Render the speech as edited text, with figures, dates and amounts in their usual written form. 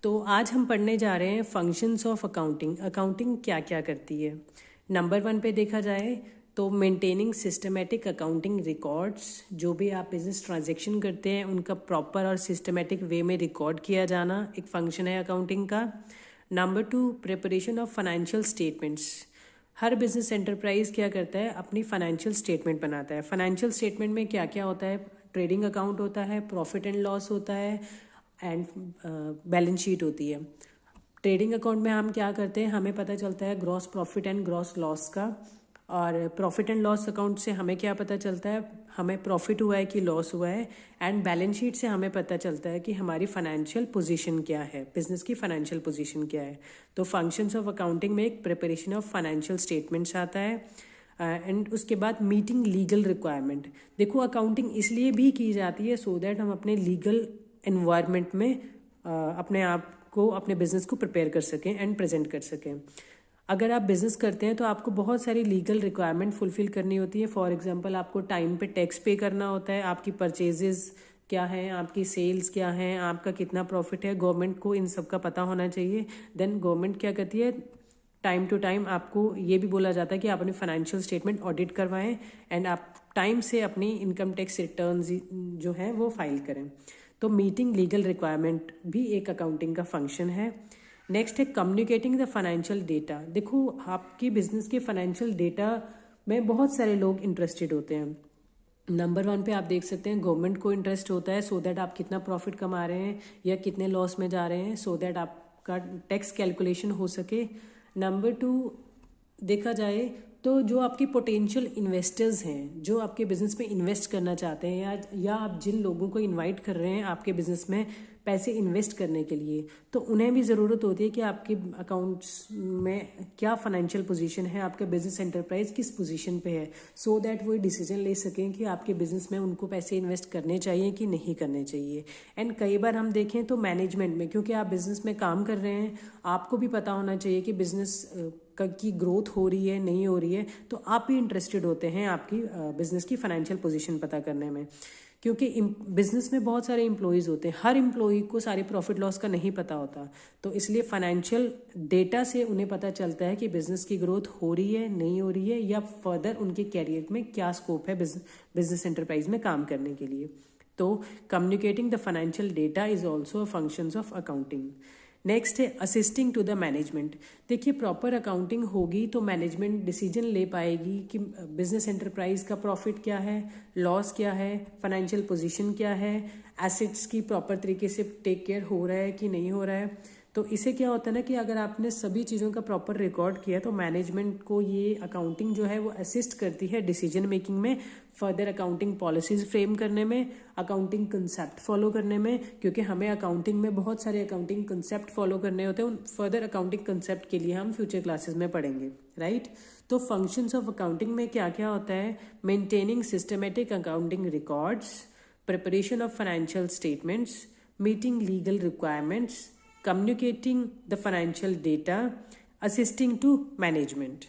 तो आज हम पढ़ने जा रहे हैं फंक्शंस ऑफ अकाउंटिंग। अकाउंटिंग क्या क्या करती है। नंबर 1 पे देखा जाए तो मेंटेनिंग सिस्टमेटिक अकाउंटिंग रिकॉर्ड्स। जो भी आप बिजनेस ट्रांजैक्शन करते हैं उनका प्रॉपर और सिस्टमेटिक वे में रिकॉर्ड किया जाना एक फंक्शन है अकाउंटिंग का। Number 2 preparation of financial statements. Her business enterprise क्या करता है, अपनी फाइनेंशियल स्टेटमेंट बनाता है। फाइनेंशियल स्टेटमेंट में क्या क्या होता है, ट्रेडिंग अकाउंट होता है, प्रॉफिट एंड लॉस होता है एंड बैलेंस शीट होती है। ट्रेडिंग अकाउंट में हम क्या करते हैं, हमें पता चलता है gross profit and gross loss का। और प्रॉफिट एंड लॉस अकाउंट से हमें क्या पता चलता है, हमें प्रॉफिट हुआ है कि लॉस हुआ है। एंड बैलेंस शीट से हमें पता चलता है कि हमारी फाइनेंशियल पोजीशन क्या है, बिजनेस की फाइनेंशियल पोजीशन क्या है। तो फंक्शंस ऑफ अकाउंटिंग में एक प्रिपरेशन ऑफ फाइनेंशियल स्टेटमेंट्स आता है एंड उसके बाद मीटिंग लीगल रिक्वायरमेंट। देखो अकाउंटिंग इसलिए भी की जाती है सो दैट हम अपने लीगल एनवायरनमेंट में अपने आप को, अपने बिजनेस को प्रिपेयर कर सकें एंड प्रेजेंट कर सकें। अगर आप बिजनेस करते हैं तो आपको बहुत सारी लीगल रिक्वायरमेंट फुलफिल करनी होती है। फॉर एग्जांपल आपको टाइम पे टैक्स पे करना होता है, आपकी परचेजेस क्या है, आपकी सेल्स क्या है, आपका कितना प्रॉफिट है, गवर्नमेंट को इन सब का पता होना चाहिए। देन गवर्नमेंट क्या करती है, टाइम टू टाइम आपको ये भी बोला जाता है कि आप अपनी फाइनेंशियल स्टेटमेंट ऑडिट करवाएं एंड आप टाइम से अपनी इनकम टैक्स रिटर्न्स जो है वो फाइल करें। तो मीटिंग लीगल रिक्वायरमेंट भी एक अकाउंटिंग का फंक्शन है। नेक्स्ट है कम्युनिकेटिंग द फाइनेंशियल डेटा। देखो आपकी बिजनेस के फाइनेंशियल डेटा में बहुत सारे लोग इंटरेस्टेड होते हैं। नंबर 1 पे आप देख सकते हैं गवर्नमेंट को इंटरेस्ट होता है सो दैट आप कितना प्रॉफिट कमा रहे हैं या कितने लॉस में जा रहे हैं, सो दैट आपका टैक्स कैलकुलेशन हो सके। नंबर 2 देखा जाए तो जो आपकी पोटेंशियल इन्वेस्टर्स हैं, जो आपके बिजनेस में इन्वेस्ट करना चाहते हैं या आप जिन लोगों को इनवाइट कर रहे हैं आपके बिजनेस में पैसे इन्वेस्ट करने के लिए, तो उन्हें भी ज़रूरत होती है कि आपके अकाउंट्स में क्या फाइनेंशियल पोजीशन है, आपका बिजनेस एंटरप्राइज किस पोजीशन पे है, सो दैट वो डिसीजन ले सकें कि आपके बिजनेस में उनको पैसे इन्वेस्ट करने चाहिए कि नहीं करने चाहिए। एंड कई बार हम देखें तो मैनेजमेंट में, क्योंकि आप बिजनेस में काम कर रहे हैं, आपको भी पता होना चाहिए कि बिजनेस की ग्रोथ हो रही है नहीं हो रही है, तो आप भी इंटरेस्टेड होते हैं आपकी बिजनेस की फाइनेंशियल पोजीशन पता करने में। क्योंकि बिजनेस में बहुत सारे एम्प्लॉयज़ होते हैं, हर एम्प्लॉय को सारी प्रॉफिट लॉस का नहीं पता होता, तो इसलिए फाइनेंशियल डेटा से उन्हें पता चलता है कि बिजनेस की ग्रोथ हो रही है नहीं हो रही है या फर्दर उनके कैरियर में क्या स्कोप है बिजनेस एंटरप्राइज में काम करने के लिए। तो communicating the financial data is also a functions of accounting. Next है असिस्टिंग टू द मैनेजमेंट। देखिए प्रॉपर अकाउंटिंग होगी तो मैनेजमेंट डिसीजन ले पाएगी कि बिजनेस एंटरप्राइज का प्रॉफिट क्या है, लॉस क्या है, फाइनेंशियल पोजीशन क्या है, एसेट्स की प्रॉपर तरीके से टेक केयर हो रहा है कि नहीं हो रहा है। तो इसे क्या होता है ना कि अगर आपने सभी चीज़ों का प्रॉपर रिकॉर्ड किया तो मैनेजमेंट को ये अकाउंटिंग जो है वो असिस्ट करती है डिसीजन मेकिंग में, फर्दर अकाउंटिंग पॉलिसीज फ्रेम करने में, अकाउंटिंग कंसेप्ट फॉलो करने में, क्योंकि हमें अकाउंटिंग में बहुत सारे अकाउंटिंग कंसेप्ट फॉलो करने होते हैं। उन फर्दर अकाउंटिंग कंसेप्ट के लिए हम फ्यूचर क्लासेस में पढ़ेंगे, राइट। तो फंक्शंस ऑफ अकाउंटिंग में क्या क्या होता है, maintaining systematic accounting records, preparation of financial statements, meeting legal requirements, communicating the financial data, assisting to management.